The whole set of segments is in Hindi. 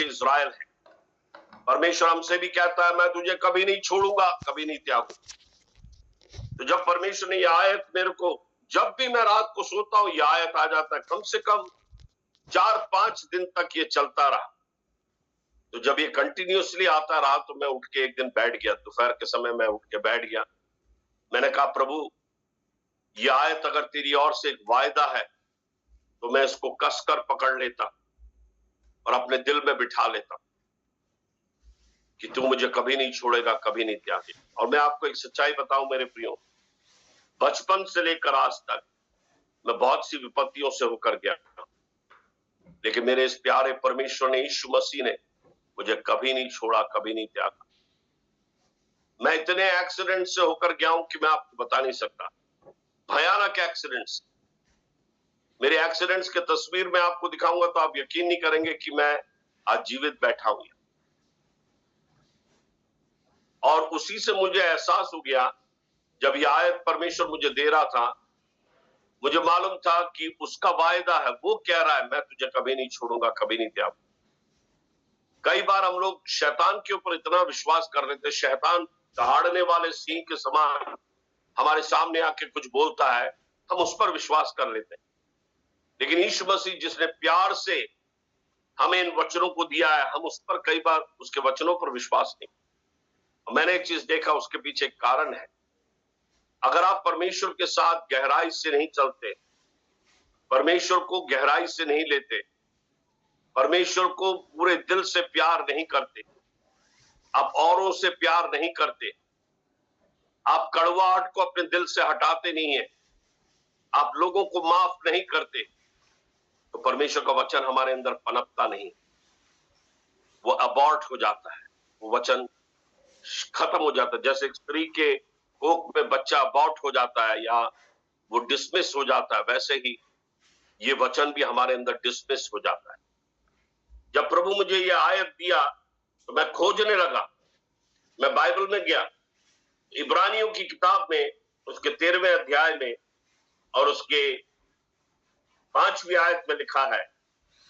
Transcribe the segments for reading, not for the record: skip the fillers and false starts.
इज़राइल है। परमेश्वर हमसे भी कहता है मैं तुझे कभी नहीं छोड़ूंगा, कभी नहीं त्यागूंगा। तो जब परमेश्वर ने यह आयत मेरे को, जब भी मैं रात को सोता हूं यह आयत आ जाता है, कम से कम 4-5 दिन तक ये चलता रहा। तो जब ये कंटिन्यूअसली आता रहा तो मैं उठ के एक दिन बैठ गया, दोपहर के समय मैं उठ के बैठ गया। मैंने कहा प्रभु यह आयत अगर तेरी ओर से एक वायदा है तो मैं इसको कसकर पकड़ लेता और अपने दिल में बिठा लेता कि तू मुझे कभी नहीं छोड़ेगा, कभी नहीं त्यागेगा। और मैं आपको एक सच्चाई बताऊं मेरे प्रियो, बचपन से लेकर आज तक मैं बहुत सी विपत्तियों से होकर गया, लेकिन मेरे इस प्यारे परमेश्वर ने, यीशु मसीह ने मुझे कभी नहीं छोड़ा, कभी नहीं त्यागा। मैं इतने एक्सीडेंट से होकर गया हूं कि मैं आपको बता नहीं सकता, भयानक एक्सीडेंट्स। मेरे एक्सीडेंट्स के तस्वीर मैं आपको दिखाऊंगा तो आप यकीन नहीं करेंगे कि मैं आज जीवित बैठा हूं। और उसी से मुझे एहसास हो गया, जब यह आयत परमेश्वर मुझे दे रहा था, मुझे मालूम था कि उसका वायदा है, वो कह रहा है मैं तुझे कभी नहीं छोड़ूंगा, कभी नहीं त्यागूंगा। कई बार हम लोग शैतान के ऊपर इतना विश्वास कर लेते, शैतान दहाड़ने वाले सिंह के समान हमारे सामने आके कुछ बोलता है, हम उस पर विश्वास कर लेते हैं। लेकिन यीशु मसीह जिसने प्यार से हमें इन वचनों को दिया है, हम उस पर कई बार उसके वचनों पर विश्वास नहीं। मैंने एक चीज देखा, उसके पीछे एक कारण है। अगर आप परमेश्वर के साथ गहराई से नहीं चलते, परमेश्वर को गहराई से नहीं लेते, परमेश्वर को पूरे दिल से प्यार नहीं करते, आप औरों से प्यार नहीं करते, आप कड़वाहट को अपने दिल से हटाते नहीं है, आप लोगों को माफ नहीं करते, तो परमेश्वर का वचन हमारे अंदर पनपता नहीं, वो अबॉर्ट हो जाता है, वो वचन खत्म हो जाता है। जैसे एक स्त्री के कोख में बच्चा अबॉर्ट हो जाता है या वो डिसमिस हो जाता है, वैसे ही ये वचन भी हमारे अंदर डिसमिस हो जाता है। जब प्रभु मुझे ये आयत दिया तो मैं खोजने लगा, मैं बाइबल में गया, इब्रानियों की किताब में उसके 13वें अध्याय में और उसके 5वीं आयत में लिखा है,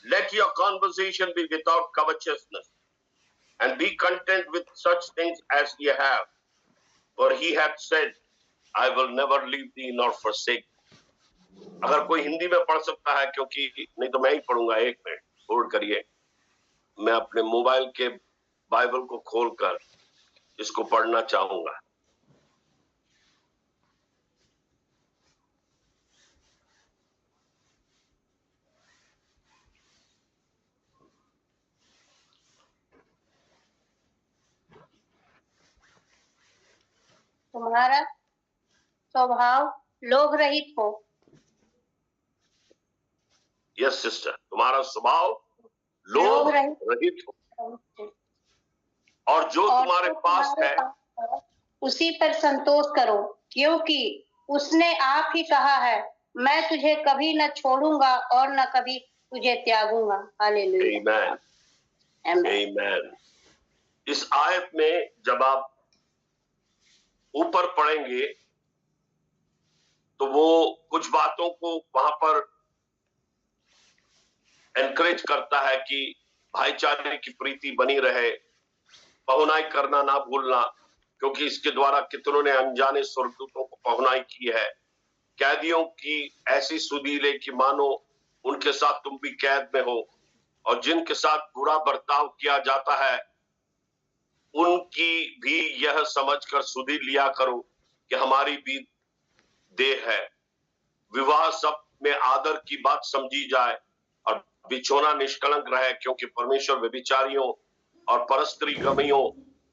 let your conversation be without covetousness and be content with such things as ye have, for he hath said, I will never leave thee nor forsake thee. अगर कोई हिंदी में पढ़ सकता है, क्योंकि नहीं तो मैं ही पढ़ूंगा, एक मिनट होल्ड करिए, मैं अपने मोबाइल के बाइबल को खोलकर इसको पढ़ना चाहूंगा। तुम्हारा स्वभाव लोभ रहित हो। यस सिस्टर, तुम्हारा स्वभाव लोभ रहित हो, और जो तुम्हारे पास है उसी पर संतोष करो, क्योंकि उसने आप ही कहा है, मैं तुझे कभी न छोड़ूंगा और न कभी तुझे त्यागूंगा। हालेलुया, आमीन। इस आयत में जब आप ऊपर पढ़ेंगे तो वो कुछ बातों को वहां पर एनकरेज करता है कि भाईचारे की प्रीति बनी रहे, पहुनाई करना ना भूलना, क्योंकि इसके द्वारा कितनों ने अनजाने स्वर्गदूतों को पहुनाई की है। कैदियों की ऐसी सुधीले कि मानो उनके साथ तुम भी कैद में हो, और जिनके साथ बुरा बर्ताव किया जाता है उनकी भी यह समझकर सुधि लिया करो कि हमारी भी देह है। विवाह सब में आदर की बात समझी जाए और बिछोना निष्कलंक रहे, क्योंकि परमेश्वर व्यभिचारियों और परस्त्री गमियों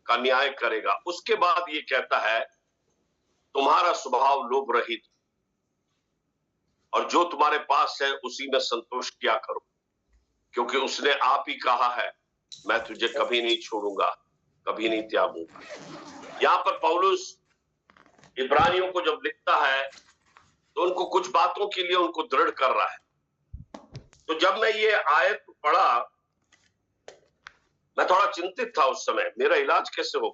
का न्याय करेगा। उसके बाद ये कहता है तुम्हारा स्वभाव लोभ रहित, और जो तुम्हारे पास है उसी में संतोष किया करो, क्योंकि उसने आप ही कहा है, मैं तुझे कभी नहीं छोड़ूंगा, कभी नहीं त्यागूंगा। यहां पर पौलुस इब्रानियों को जब लिखता है तो उनको कुछ बातों के लिए उनको दृढ़ कर रहा है। तो जब मैं ये आयत पढ़ा, मैं थोड़ा चिंतित था उस समय, मेरा इलाज कैसे हो,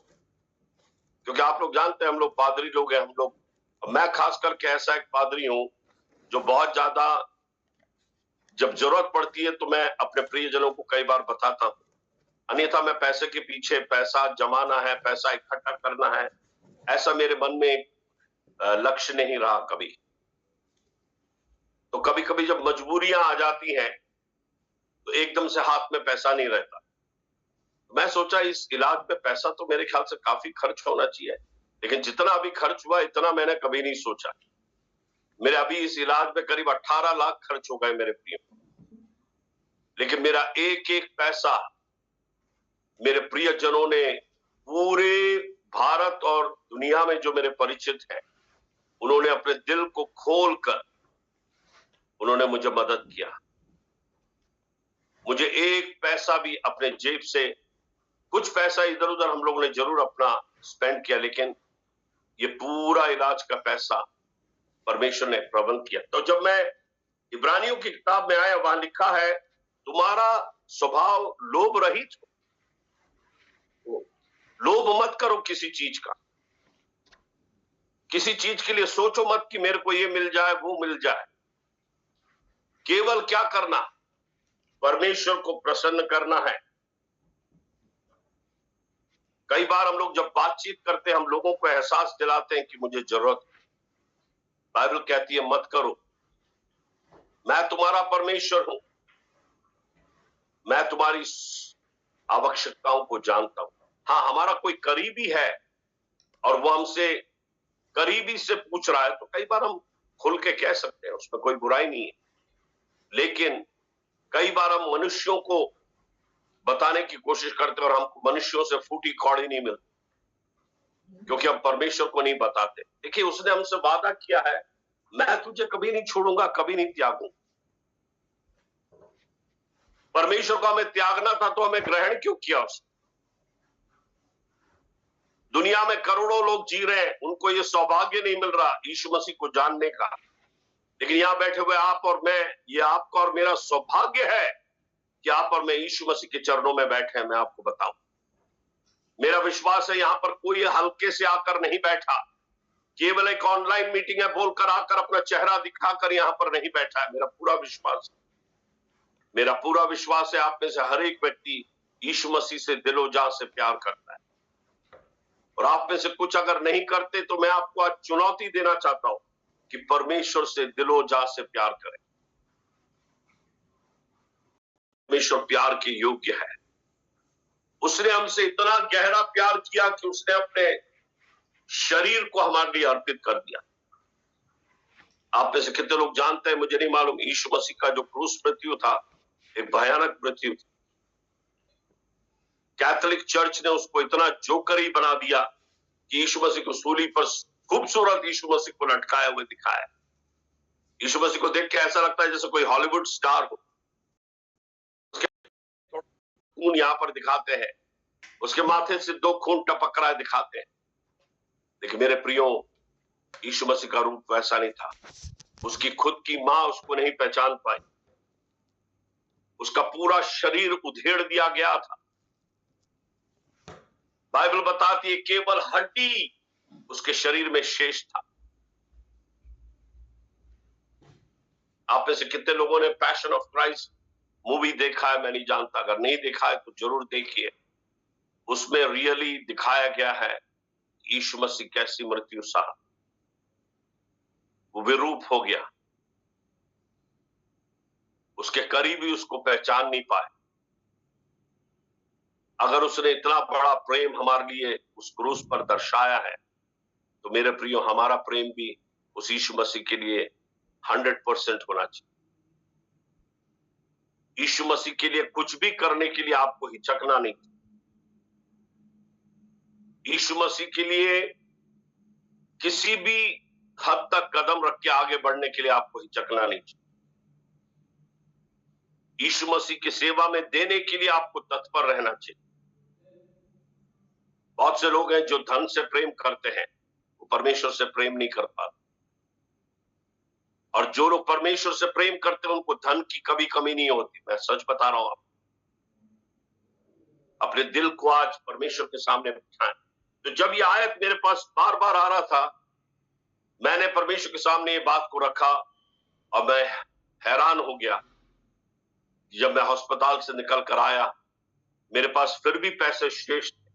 क्योंकि आप लोग जानते हैं हम लोग पादरी लोग हैं, हम लोग, मैं खास करके ऐसा एक पादरी हूं जो बहुत ज्यादा जब जरूरत पड़ती है तो मैं अपने प्रियजनों को कई बार बताता हूं अन्यथा मैं पैसे के पीछे, पैसा जमाना है, पैसा इकट्ठा करना है, ऐसा मेरे मन में लक्ष्य नहीं रहा कभी। तो कभी कभी जब मजबूरियां आ जाती हैं तो एकदम से हाथ में पैसा नहीं रहता। मैं सोचा इस इलाज में पैसा तो मेरे ख्याल से काफी खर्च होना चाहिए, लेकिन जितना अभी खर्च हुआ इतना मैंने कभी नहीं सोचा। मेरे अभी इस इलाज में करीब 18 लाख खर्च हो गए मेरे प्रिय, लेकिन मेरा एक एक पैसा मेरे प्रियजनों ने पूरे भारत और दुनिया में जो मेरे परिचित हैं, उन्होंने अपने दिल को खोलकर उन्होंने मुझे मदद किया। मुझे एक पैसा भी अपने जेब से, कुछ पैसा इधर उधर हम लोगों ने जरूर अपना स्पेंड किया, लेकिन ये पूरा इलाज का पैसा परमेश्वर ने प्रबंध किया। तो जब मैं इब्रानियों की किताब में आया, वहां लिखा है तुम्हारा स्वभाव लोभ रहित हो। लोभ मत करो किसी चीज का, किसी चीज के लिए सोचो मत कि मेरे को ये मिल जाए वो मिल जाए। केवल क्या करना, परमेश्वर को प्रसन्न करना है। कई बार हम लोग जब बातचीत करते हैं, हम लोगों को एहसास दिलाते हैं कि मुझे जरूरत है। बाइबल कहती है मत करो, मैं तुम्हारा परमेश्वर हूं, मैं तुम्हारी आवश्यकताओं को जानता हूं। हाँ, हमारा कोई करीबी है और वो हमसे करीबी से पूछ रहा है तो कई बार हम खुल के कह सकते हैं, उसमें कोई बुराई नहीं है। लेकिन कई बार हम मनुष्यों को बताने की कोशिश करते हैं और हमको मनुष्यों से फूटी कौड़ी नहीं मिलती, क्योंकि हम परमेश्वर को नहीं बताते। देखिए, उसने हमसे वादा किया है, मैं तुझे कभी नहीं छोड़ूंगा, कभी नहीं त्यागूंगा। परमेश्वर को हमें त्यागना था तो हमें ग्रहण क्यों किया उसने? दुनिया में करोड़ों लोग जी रहे हैं, उनको ये सौभाग्य नहीं मिल रहा यीशु मसीह को जानने का, लेकिन यहां बैठे हुए आप और मैं, ये आपका और मेरा सौभाग्य है कि आप और मैं यीशु मसीह के चरणों में बैठे हैं। मैं आपको बताऊं, मेरा विश्वास है यहां पर कोई हल्के से आकर नहीं बैठा, केवल एक ऑनलाइन मीटिंग है बोलकर आकर अपना चेहरा दिखाकर यहां पर नहीं बैठा है। मेरा पूरा विश्वास है आप में से हर एक व्यक्ति यीशु मसीह से दिलो जान से प्यार करता है। और आप में से कुछ अगर नहीं करते तो मैं आपको आज चुनौती देना चाहता हूं कि परमेश्वर से दिलो जान से प्यार करें। परमेश्वर प्यार के योग्य है। उसने हमसे इतना गहरा प्यार किया कि उसने अपने शरीर को हमारे लिए अर्पित कर दिया। आप में से कितने लोग जानते हैं, मुझे नहीं मालूम, यीशु मसीह का जो क्रूस मृत्यु था एक भयानक मृत्यु थी। कैथोलिक चर्च ने उसको इतना जोकरी बना दिया कि यीशु मसीह को सूली पर खूबसूरत यीशु मसीह को लटकाए हुए दिखाया। यीशु मसीह को देख के ऐसा लगता है जैसे कोई हॉलीवुड स्टार हो। खून यहां पर दिखाते हैं, उसके माथे से 2 खून टपक रहा है दिखाते हैं, लेकिन मेरे प्रियो, यीशु मसीह का रूप वैसा नहीं था। उसकी खुद की मां उसको नहीं पहचान पाई, उसका पूरा शरीर उधेड़ दिया गया था। बाइबल बताती है केवल हड्डी उसके शरीर में शेष था। आप में से कितने लोगों ने पैशन ऑफ क्राइस्ट मूवी देखा है? मैं नहीं जानता, अगर नहीं देखा है तो जरूर देखिए। उसमें रियली दिखाया गया है यीशु मसीह कैसी मृत्यु सहा। वो विरूप हो गया, उसके करीबी उसको पहचान नहीं पाए। अगर उसने इतना बड़ा प्रेम हमारे लिए उस क्रूस पर दर्शाया है तो मेरे प्रियो, हमारा प्रेम भी उस यीशु मसीह के लिए 100% होना चाहिए। यीशु मसीह के लिए कुछ भी करने के लिए आपको हिचकना नहीं। यीशु मसीह के लिए किसी भी हद तक कदम रख के आगे बढ़ने के लिए आपको हिचकना नहीं चाहिए। यीशु मसीह की सेवा में देने के लिए आपको तत्पर रहना चाहिए। बहुत से लोग हैं जो धन से प्रेम करते हैं, वो परमेश्वर से प्रेम नहीं कर पाते। और जो लोग परमेश्वर से प्रेम करते हैं उनको धन की कभी कमी नहीं होती। मैं सच बता रहा हूं, आप अपने दिल को आज परमेश्वर के सामने बिठाएं। तो जब ये आयत मेरे पास बार बार आ रहा था, मैंने परमेश्वर के सामने ये बात को रखा और मैं हैरान हो गया। जब मैं अस्पताल से निकल कर आया मेरे पास फिर भी पैसे शेष थे।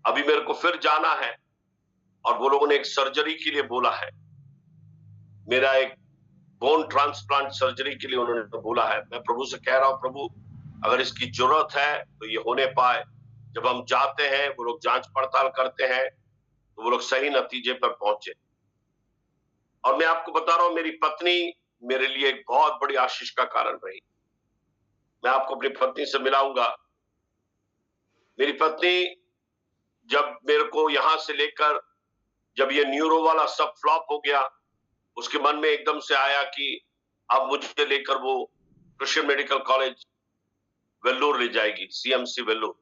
अभी मेरे को फिर जाना है और वो लोगों ने एक सर्जरी के लिए बोला है, मेरा एक बोन ट्रांसप्लांट सर्जरी के लिए उन्होंने बोला है। मैं प्रभु से कह रहा हूं, प्रभु अगर इसकी जरूरत है तो ये होने पाए। जब हम जाते हैं, वो लोग जांच पड़ताल करते हैं तो वो लोग सही नतीजे पर पहुंचे। और मैं आपको बता रहा हूं, मेरी पत्नी मेरे लिए एक बहुत बड़ी आशीष का कारण रही। मैं आपको अपनी पत्नी से मिलाऊंगा। मेरी पत्नी जब मेरे को यहां से लेकर, जब ये न्यूरो वाला सब फ्लॉप हो गया, उसके मन में एकदम से आया कि अब मुझे लेकर वो क्रिश्चियन मेडिकल कॉलेज वेल्लोर ले जाएगी, सीएमसी वेल्लोर।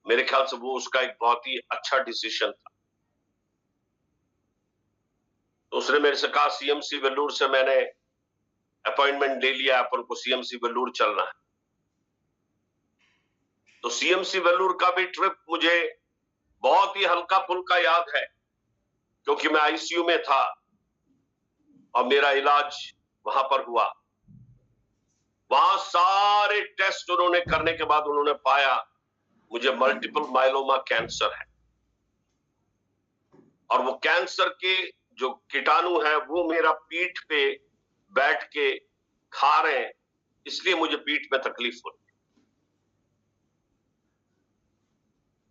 मेरे ख्याल से वो उसका एक बहुत ही अच्छा डिसीजन था। तो उसने मेरे से कहा सीएमसी वेल्लोर से मैंने अपॉइंटमेंट ले लिया, अपन को सीएमसी वेल्लोर चलना है। तो सीएमसी वेल्लोर का भी ट्रिप मुझे बहुत ही हल्का फुल्का याद है, क्योंकि मैं आईसीयू में था और मेरा इलाज वहां पर हुआ। वहां सारे टेस्ट उन्होंने करने के बाद उन्होंने पाया मुझे मल्टीपल माइलोमा कैंसर है, और वो कैंसर के जो कीटाणु है वो मेरा पीठ पे बैठ के खा रहे हैं, इसलिए मुझे पीठ में तकलीफ हो रही है।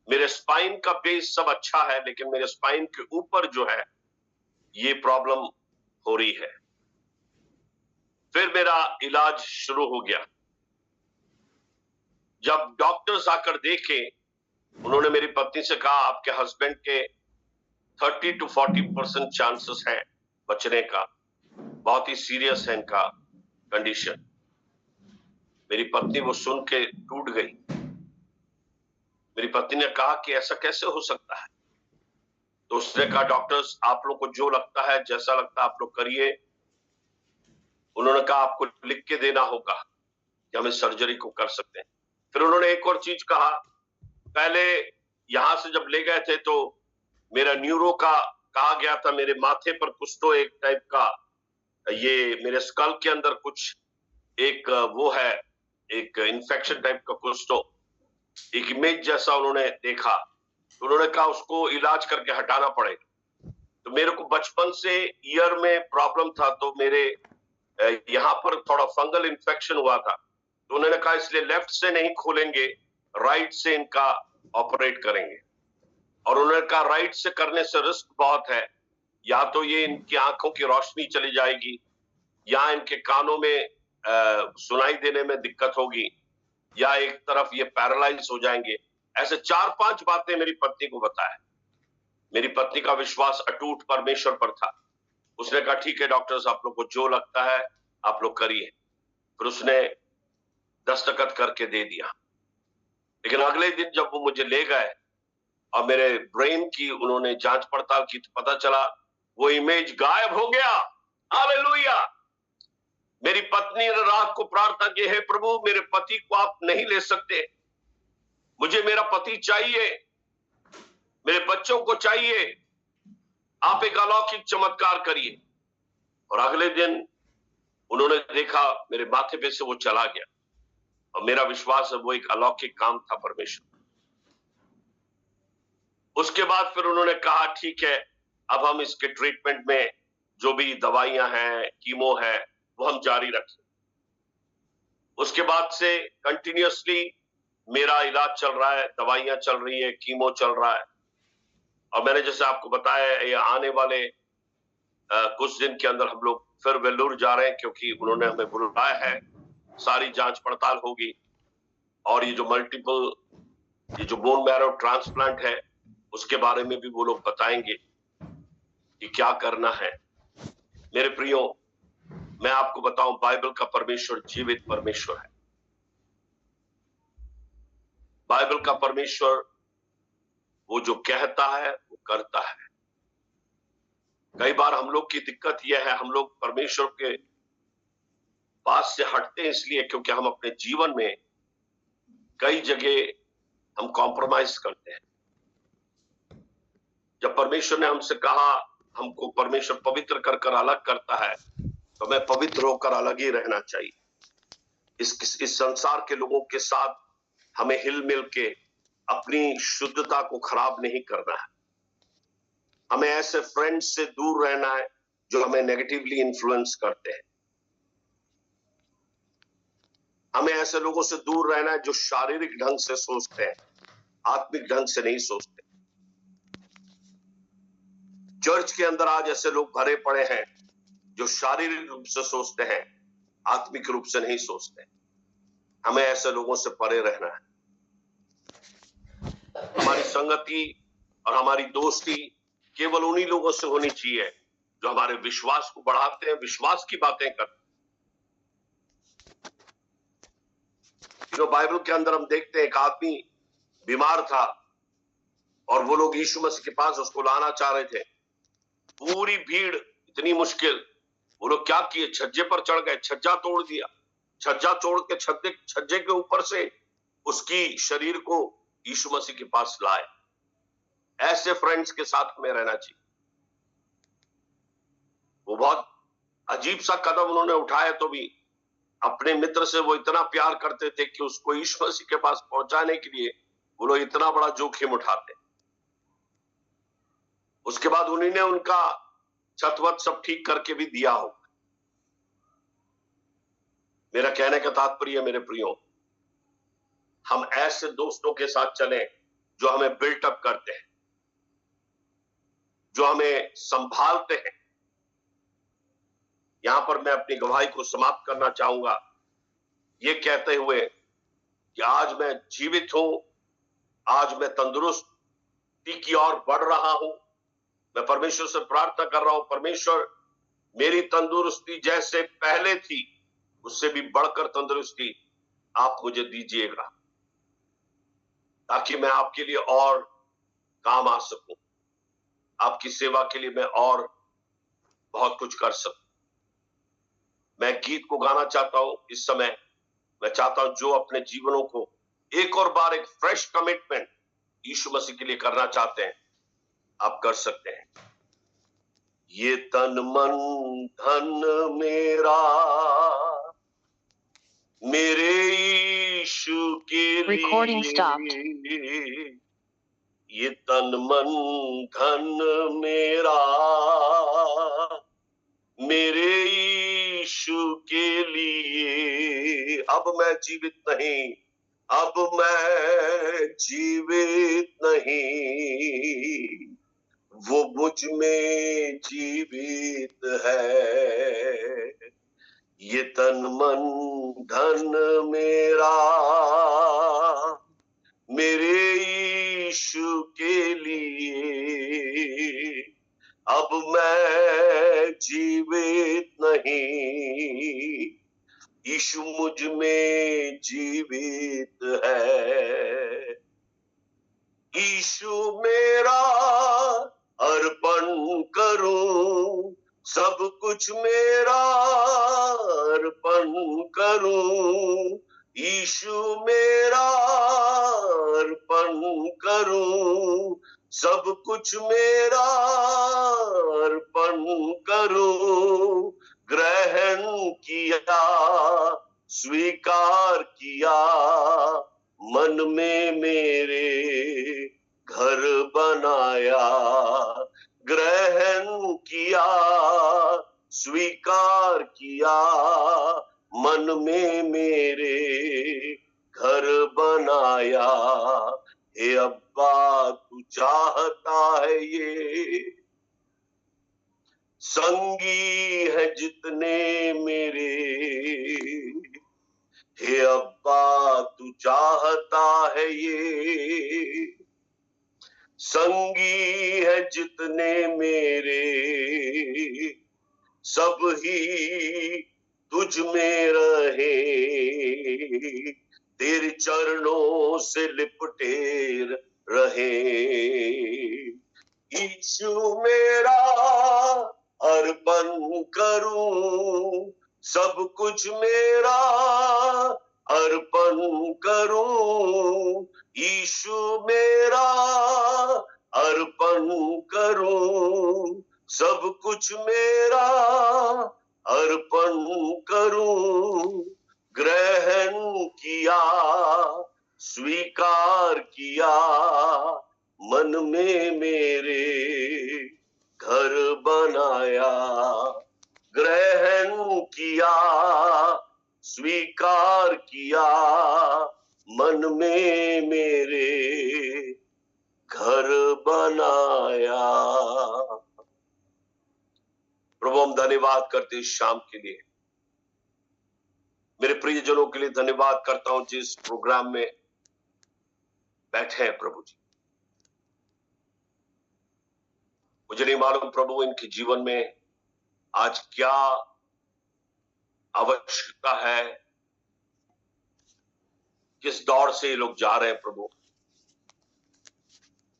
मेरे स्पाइन का बेस सब अच्छा है, लेकिन मेरे स्पाइन के ऊपर जो है ये प्रॉब्लम हो रही है। फिर मेरा इलाज शुरू हो गया। जब डॉक्टर्स आकर देखे, उन्होंने मेरी पत्नी से कहा आपके हस्बैंड के 30 to 40% चांसेस हैं बचने का, बहुत ही सीरियस है इनका कंडीशन। मेरी पत्नी वो सुन के टूट गई। मेरी पत्नी ने कहा कि ऐसा कैसे हो सकता है? तो उसने कहा डॉक्टर्स आप लोग को जो लगता है, जैसा लगता है आप लोग करिए। उन्होंने कहा आपको लिख के देना होगा कि हम इस सर्जरी को कर सकते हैं। फिर उन्होंने एक और चीज कहा, पहले यहां से जब ले गए थे तो मेरा न्यूरो का कहा गया था, मेरे माथे पर कुछ तो एक टाइप का, ये मेरे स्कल के अंदर कुछ एक वो है, एक इन्फेक्शन टाइप का कुछ तो एक इमेज जैसा उन्होंने देखा। तो उन्होंने कहा उसको इलाज करके हटाना पड़ेगा। तो मेरे को बचपन से ईयर में प्रॉब्लम था, तो मेरे यहाँ पर थोड़ा फंगल इन्फेक्शन हुआ था। तो उन्होंने कहा इसलिए लेफ्ट से नहीं खोलेंगे, राइट से इनका ऑपरेट करेंगे। और उन्होंने कहा राइट से करने से रिस्क बहुत है, या तो ये इनकी आंखों की रोशनी चली जाएगी, या इनके कानों में सुनाई देने में दिक्कत होगी, या एक तरफ ये पैरालाइज हो जाएंगे। ऐसे 4-5 बातें मेरी पत्नी को बताया। मेरी पत्नी का विश्वास अटूट परमेश्वर पर था। उसने कहा ठीक है डॉक्टर्स, आप लोग को जो लगता है आप लोग करिए। फिर उसने दस्तखत करके दे दिया। लेकिन अगले दिन जब वो मुझे ले गए और मेरे ब्रेन की उन्होंने जांच पड़ताल की, तो पता चला वो इमेज गायब हो गया। हालेलुया। मेरी पत्नी ने रात को प्रार्थना की, हे प्रभु मेरे पति को आप नहीं ले सकते, मुझे मेरा पति चाहिए, मेरे बच्चों को चाहिए, आप एक अलौकिक चमत्कार करिए। और अगले दिन उन्होंने देखा मेरे माथे पे से वो चला गया, और मेरा विश्वास है वो एक अलौकिक काम था परमेश्वर। उसके बाद फिर उन्होंने कहा ठीक है, अब हम इसके ट्रीटमेंट में जो भी दवाइयां हैं, कीमो है, वो हम जारी रखें। उसके बाद से कंटिन्यूअसली मेरा इलाज चल रहा है, दवाइयां चल रही है, कीमो चल रहा है। और मैंने जैसे आपको बताया, ये आने वाले कुछ दिन के अंदर हम लोग फिर वेल्लोर जा रहे हैं, क्योंकि उन्होंने हमें बुलाया है, सारी जांच पड़ताल होगी। और ये जो मल्टीपल, ये जो बोन मैरो ट्रांसप्लांट है, उसके बारे में भी वो लोग बताएंगे कि क्या करना है। मेरे प्रियो, मैं आपको बताऊं, बाइबल का परमेश्वर जीवित परमेश्वर है। बाइबल का परमेश्वर वो जो कहता है वो करता है। कई बार हम लोग की दिक्कत यह है, हम लोग परमेश्वर के पास से हटते हैं इसलिए क्योंकि हम अपने जीवन में कई जगह हम कॉम्प्रोमाइज करते हैं। जब परमेश्वर ने हमसे कहा हमको परमेश्वर पवित्र कर अलग करता है, तो हमें पवित्र होकर अलग ही रहना चाहिए। इस संसार के लोगों के साथ हमें हिल मिल के अपनी शुद्धता को खराब नहीं करना है। हमें ऐसे फ्रेंड्स से दूर रहना है जो हमें नेगेटिवली इन्फ्लुएंस करते हैं। हमें ऐसे लोगों से दूर रहना है जो शारीरिक ढंग से सोचते हैं, आत्मिक ढंग से नहीं सोचते। चर्च के अंदर आज ऐसे लोग भरे पड़े हैं जो शारीरिक रूप से सोचते हैं, आत्मिक रूप से नहीं सोचते। हमें ऐसे लोगों से परे रहना है। हमारी संगति और हमारी दोस्ती केवल उन्हीं लोगों से होनी चाहिए जो हमारे विश्वास को बढ़ाते हैं, विश्वास की बातें करते हैं। बाइबल के अंदर हम देखते हैं एक आदमी बीमार था और वो लोग यीशु मसीह के पास उसको लाना चाह रहे थे। पूरी भीड़, इतनी मुश्किल, वो लोग क्या किए, छज्जे पर चढ़ गए, छज्जा तोड़ दिया। छज्जा तोड़ के छज्जे के ऊपर से उसकी शरीर को यीशु मसीह के पास लाए। ऐसे फ्रेंड्स के साथ हमें रहना चाहिए। वो बहुत अजीब सा कदम उन्होंने उठाया, तो भी अपने मित्र से वो इतना प्यार करते थे कि उसको यीशु मसीह के पास पहुंचाने के लिए वो लोग इतना बड़ा जोखिम उठाते। उसके बाद उन्होंने उनका छतवत सब ठीक करके भी दिया हो। मेरा कहने का तात्पर्य, मेरे प्रियो, हम ऐसे दोस्तों के साथ चलें जो हमें बिल्टअप करते हैं, जो हमें संभालते हैं। यहां पर मैं अपनी गवाही को समाप्त करना चाहूंगा ये कहते हुए कि आज मैं जीवित हूं, आज मैं तंदुरुस्ती की ओर बढ़ रहा हूं। मैं परमेश्वर से प्रार्थना कर रहा हूं, परमेश्वर मेरी तंदुरुस्ती जैसे पहले थी उससे भी बढ़कर तंदुरुस्ती आप मुझे दीजिएगा, ताकि मैं आपके लिए और काम आ सकूं, आपकी सेवा के लिए मैं और बहुत कुछ कर सकूं। मैं गीत को गाना चाहता हूं इस समय। मैं चाहता हूं जो अपने जीवनों को एक और बार एक फ्रेश कमिटमेंट यीशु मसीह के लिए करना चाहते हैं, आप कर सकते हैं। ये तन मन धन मेरा मेरे यीशु के Recording लिए, ये तन मन धन मेरा मेरे यीशु के लिए। अब मैं जीवित नहीं, अब मैं जीवित नहीं, वो मुझ में जीवित है। ये तन मन धन मेरा मेरे यीशु के लिए, अब मैं जीवित नहीं, यीशु मुझ में जीवित है। यीशु मेरा अर्पण करूं, सब कुछ मेरा अर्पण करूं, यीशु मेरा अर्पण करूं, सब कुछ मेरा अर्पण करूं। ग्रहण किया, स्वीकार किया, मन में मेरे घर बनाया। ग्रहण किया, स्वीकार किया, मन में मेरे घर बनाया। हे अब्बा तू चाहता है ये, संगी है जितने मेरे। हे अब्बा तू चाहता है ये, संगी है जितने मेरे। सब ही तुझ में रहे, तेरे चरणों से लिपटे रहे। यीशु मेरा अर्पण करूं, सब कुछ मेरा अर्पण करूं। यीशु मेरा अर्पण करूं, सब कुछ मेरा अर्पण करूं। ग्रहण किया, स्वीकार किया, मन में मेरे घर बनाया। ग्रहण किया, स्वीकार किया, मन में मेरे घर बनाया। प्रभु हम धन्यवाद करते इस शाम के लिए। मेरे प्रियजनों के लिए धन्यवाद करता हूं जिस प्रोग्राम में बैठे हैं प्रभु जी। मुझे नहीं मालूम प्रभु इनके जीवन में आज क्या आवश्यकता है, किस दौर से ये लोग जा रहे हैं प्रभु।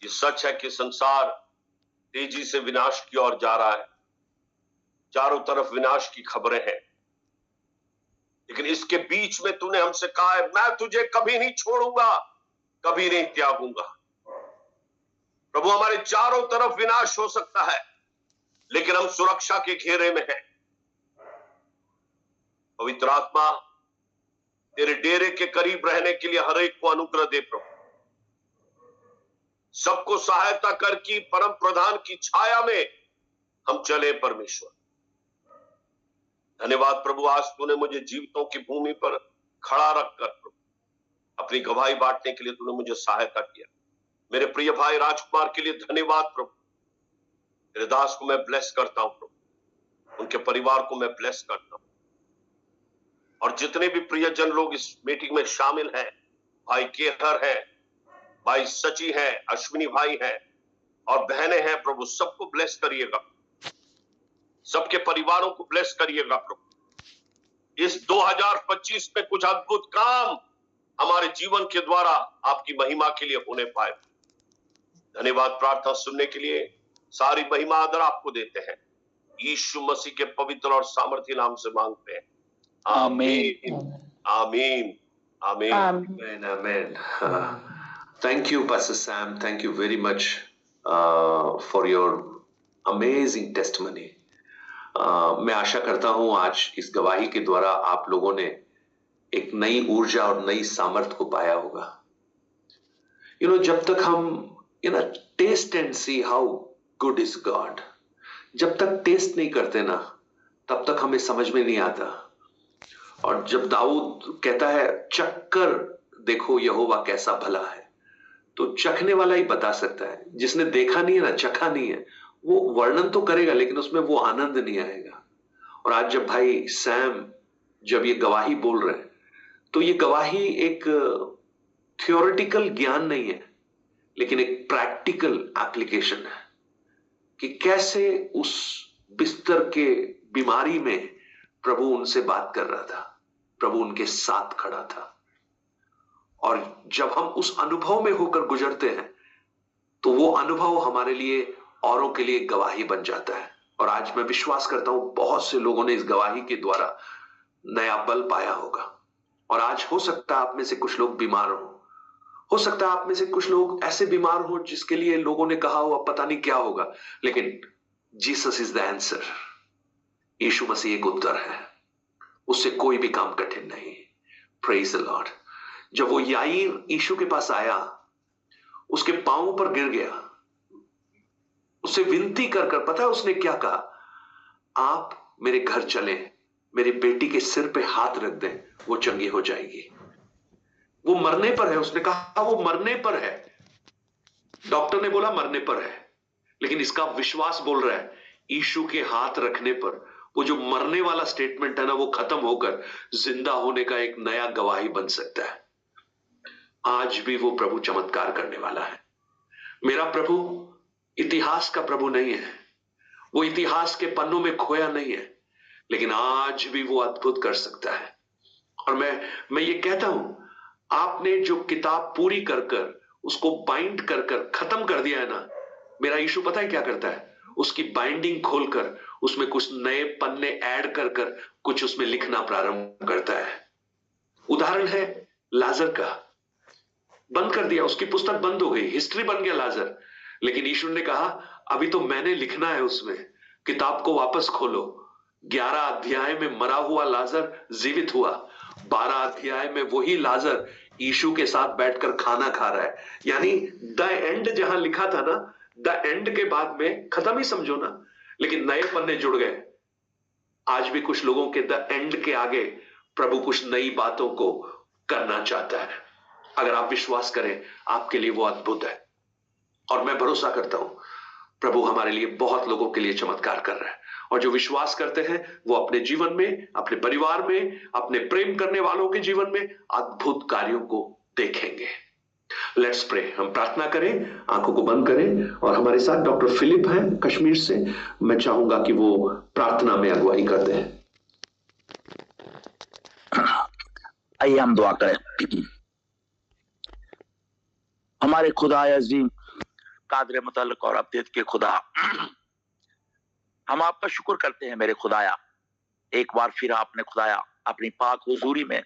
ये सच है कि संसार तेजी से विनाश की ओर जा रहा है, चारों तरफ विनाश की खबरें हैं, लेकिन इसके बीच में तूने हमसे कहा है मैं तुझे कभी नहीं छोड़ूंगा, कभी नहीं त्यागूंगा। प्रभु हमारे चारों तरफ विनाश हो सकता है, लेकिन हम सुरक्षा के घेरे में हैं। पवित्र आत्मा तेरे डेरे के करीब रहने के लिए हर एक को अनुग्रह दे प्रभु। सबको सहायता कर कि परम प्रधान की छाया में हम चले परमेश्वर। धन्यवाद प्रभु, आज तूने मुझे जीवितों की भूमि पर खड़ा रखकर प्रभु अपनी गवाही बांटने के लिए तूने मुझे सहायता किया। मेरे प्रिय भाई राजकुमार के लिए धन्यवाद प्रभु। तेरे दास को मैं ब्लेस करता हूं प्रभु, उनके परिवार को मैं ब्लेस करता हूं, और जितने भी प्रियजन लोग इस मीटिंग में शामिल हैं, भाई केहर हैं, भाई सची हैं, अश्विनी भाई हैं और बहनें हैं प्रभु, सबको ब्लेस करिएगा, सबके परिवारों को ब्लेस करिएगा प्रभु। इस 2025 में कुछ अद्भुत काम हमारे जीवन के द्वारा आपकी महिमा के लिए होने पाए। धन्यवाद, प्रार्थना सुनने के लिए सारी महिमा आदर आपको देते हैं, यीशु मसीह के पवित्र और सामर्थ्य नाम से मांगते हैं, आमीन आमीन आमीन Amen, amen. Thank you, Pastor Sam. Thank you very much for your amazing testimony. मैं आशा करता हूं आज इस गवाही के द्वारा आप लोगों ने एक नई ऊर्जा और नई सामर्थ को पाया होगा। जब तक हम taste and see how good is God, जब तक टेस्ट नहीं करते ना, तब तक हमें समझ में नहीं आता। और जब दाऊद कहता है चखकर देखो यहोवा कैसा भला है, तो चखने वाला ही बता सकता है। जिसने देखा नहीं है ना, चखा नहीं है, वो वर्णन तो करेगा लेकिन उसमें वो आनंद नहीं आएगा। और आज जब भाई सैम जब ये गवाही बोल रहे हैं, तो ये गवाही एक थियोरेटिकल ज्ञान नहीं है, लेकिन एक प्रैक्टिकल एप्लीकेशन है कि कैसे उस बिस्तर के बीमारी में प्रभु उनसे बात कर रहा था, प्रभु उनके साथ खड़ा था। और जब हम उस अनुभव में होकर गुजरते हैं, तो वो अनुभव हमारे लिए औरों के लिए गवाही बन जाता है। और आज मैं विश्वास करता हूं बहुत से लोगों ने इस गवाही के द्वारा नया बल पाया होगा। और आज हो सकता है आप में से कुछ लोग बीमार हो सकता है आप में से कुछ लोग ऐसे बीमार हो जिसके लिए लोगों ने कहा हो अब पता नहीं क्या होगा, लेकिन जीसस इज द आंसर। यीशु मसीह एक उत्तर है, उससे कोई भी काम कठिन नहीं। Praise the Lord. जब वो याईर यीशु के पास आया, उसके पांवों पर गिर गया, उससे विनती कर पता है उसने क्या कहा? आप मेरे घर चले, मेरी बेटी के सिर पे हाथ रख दें, वो चंगी हो जाएगी। वो मरने पर है, उसने कहा वो मरने पर है। डॉक्टर ने बोला मरने पर है, लेकिन इसका विश्वास बोल रहा है यीशु के हाथ रखने पर वो जो मरने वाला स्टेटमेंट है ना, वो खत्म होकर जिंदा होने का एक नया गवाही बन सकता है। आज भी वो प्रभु चमत्कार करने वाला है। मेरा प्रभु इतिहास का प्रभु नहीं है, वो इतिहास के पन्नों में खोया नहीं है, लेकिन आज भी वो अद्भुत कर सकता है। और मैं ये कहता हूं, आपने जो किताब पूरी कर उसको बाइंड कर खत्म कर दिया है ना, मेरा यीशु पता है क्या करता है? उसकी बाइंडिंग खोलकर उसमें कुछ नए पन्ने ऐड कर कुछ उसमें लिखना प्रारंभ करता है। उदाहरण है लाजर का। बंद कर दिया, उसकी पुस्तक बंद हो गई, हिस्ट्री बन गया लाजर, लेकिन यीशु ने कहा अभी तो मैंने लिखना है उसमें, किताब को वापस खोलो। 11 अध्याय में मरा हुआ लाजर जीवित हुआ 12 अध्याय में वही लाजर यीशु के साथ बैठकर खाना खा रहा है। यानी द एंड जहां लिखा था ना, द एंड के बाद में खत्म ही समझो ना, लेकिन नए पन्ने जुड़ गए। आज भी कुछ लोगों के द एंड के आगे प्रभु कुछ नई बातों को करना चाहता है। अगर आप विश्वास करें, आपके लिए वो अद्भुत है। और मैं भरोसा करता हूं प्रभु हमारे लिए बहुत लोगों के लिए चमत्कार कर रहा है, और जो विश्वास करते हैं वो अपने जीवन में, अपने परिवार में, अपने प्रेम करने वालों के जीवन में अद्भुत कार्यों को देखेंगे। Let's pray. हम प्रार्थना करें, आंखों को बंद करें, और हमारे साथ डॉक्टर फिलिप हैं कश्मीर से। मैं चाहूंगा कि वो प्रार्थना में अगुवाई करते हैं। आइए हम दुआ करें। हमारे खुदा अजीम कादर मुतल्लक और अब्दीत के खुदा, हम आपका शुक्र करते हैं मेरे खुदाया, एक बार फिर आपने खुदाया अपनी पाक हुजूरी में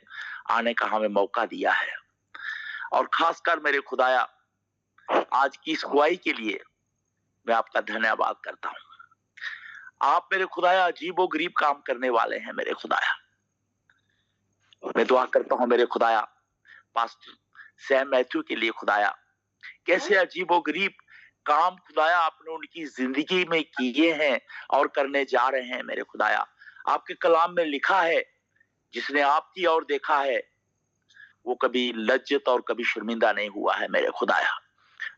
आने का हमें मौका दिया है। और खासकर मेरे खुदाया आज की इस गवाही के लिए मैं आपका धन्यवाद करता हूं। आप मेरे खुदाया अजीबो गरीब काम करने वाले हैं मेरे खुदाया। मैं दुआ करता हूं मेरे खुदाया पास्टर सैम मैथ्यू के लिए खुदाया, कैसे अजीबो गरीब काम खुदाया आपने उनकी जिंदगी में किए हैं और करने जा रहे हैं मेरे खुदाया। आपके कलाम में लिखा है, जिसने आपकी ओर देखा है वो कभी लज्जत और कभी शर्मिंदा नहीं हुआ है मेरे खुदाया।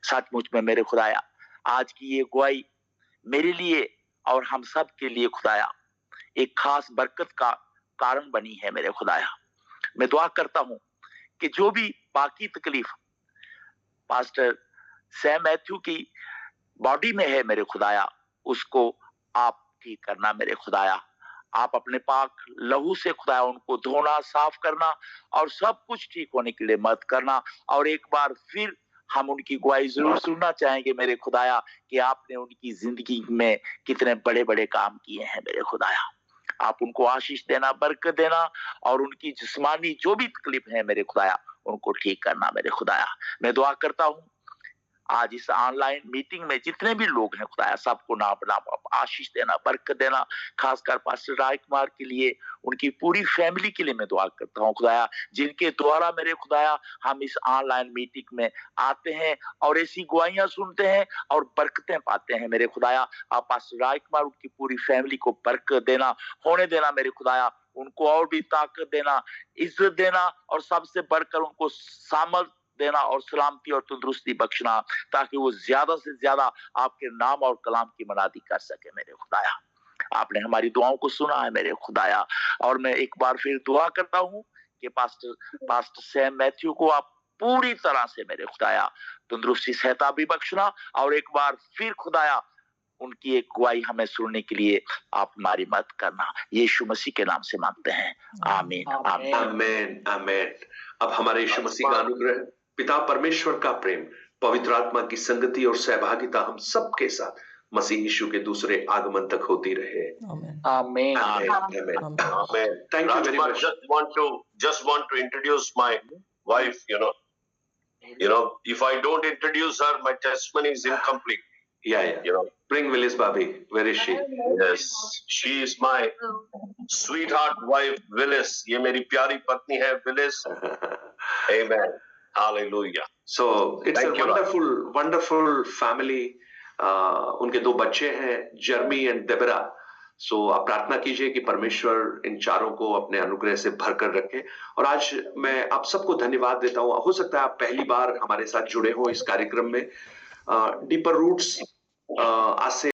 सचमुच में मेरे खुदाया आज की ये गवाही मेरे लिए और हम सब के लिए खुदाया एक खास बरकत का कारण बनी है मेरे खुदाया। मैं दुआ करता हूं कि जो भी बाकी तकलीफ पास्टर सैम मैथ्यू की बॉडी में है मेरे खुदाया, उसको आप ठीक करना मेरे खुदाया। आप अपने पाक लहू से खुदाया उनको धोना, साफ करना और सब कुछ ठीक होने के लिए मदद करना। और एक बार फिर हम उनकी गवाही जरूर सुनना चाहेंगे मेरे खुदाया कि आपने उनकी जिंदगी में कितने बड़े बड़े काम किए हैं मेरे खुदाया। आप उनको आशीष देना, बरकत देना, और उनकी जिस्मानी जो भी तकलीफ है मेरे खुदाया उनको ठीक करना मेरे खुदाया। मैं दुआ करता हूं आज इस ऑनलाइन मीटिंग में जितने भी लोग हैं खुदाया सबको नाम नाम आशीष देना, बरकत देना। खासकर पास्टर राजकुमार के लिए, उनकी पूरी फैमिली के लिए मैं दुआ करता हूं खुदाया, जिनके द्वारा मेरे खुदाया हम इस ऑनलाइन मीटिंग में आते हैं और ऐसी गवाहियां सुनते हैं और बरकतें पाते हैं मेरे खुदाया। आप पास्टर राजकुमार उनकी पूरी फैमिली को बरकत देना, होने देना मेरे खुदाया, उनको और भी ताकत देना, इज्जत देना, और सबसे बढ़कर उनको सामर्थ देना और सलामती और तंदुरुस्ती बख्शना, ताकि वो ज्यादा से ज्यादा आपके नाम और कलाम की मनादी कर सके मेरे खुदाया। आपने हमारी दुआओं को सुना है मेरे खुदाया, और मैं एक बार फिर दुआ करता हूं कि पास्टर सैम मैथ्यू को आप पूरी तरह से मेरे खुदाया तंदुरुस्ती सहता भी बख्शना, और एक बार फिर खुदाया उनकी एक गवाही हमें सुनने के लिए आप हमारी मदद करना। यीशु मसीह के नाम से मांगते हैं, आमीन आमीन आमीन आमीन। अब हमारे यीशु मसीह का अनुग्रह, पिता परमेश्वर का प्रेम, पवित्र आत्मा की संगति और सहभागिता हम सबके साथ मसीह यीशु के दूसरे आगमन तक होती रहे। आमीन Amen. Thank you very Rajkumar, much. just want to introduce my wife. If I don't introduce her, my testimony is incomplete. Yeah. Bring Willis Babi. Where is she? Yes, she is my sweetheart wife, Willis. ये मेरी प्यारी पत्नी है, Willis. Amen. Hallelujah. So it's Thank a you, wonderful family. उनके 2 बच्चे हैं, जर्मी एंड देबरा। सो आप प्रार्थना कीजिए कि परमेश्वर इन चारों को अपने अनुग्रह से भरकर रखे। और आज मैं आप सबको धन्यवाद देता हूँ। हो सकता है आप पहली बार हमारे साथ जुड़े हो इस कार्यक्रम में। डीपर रूट्स आज से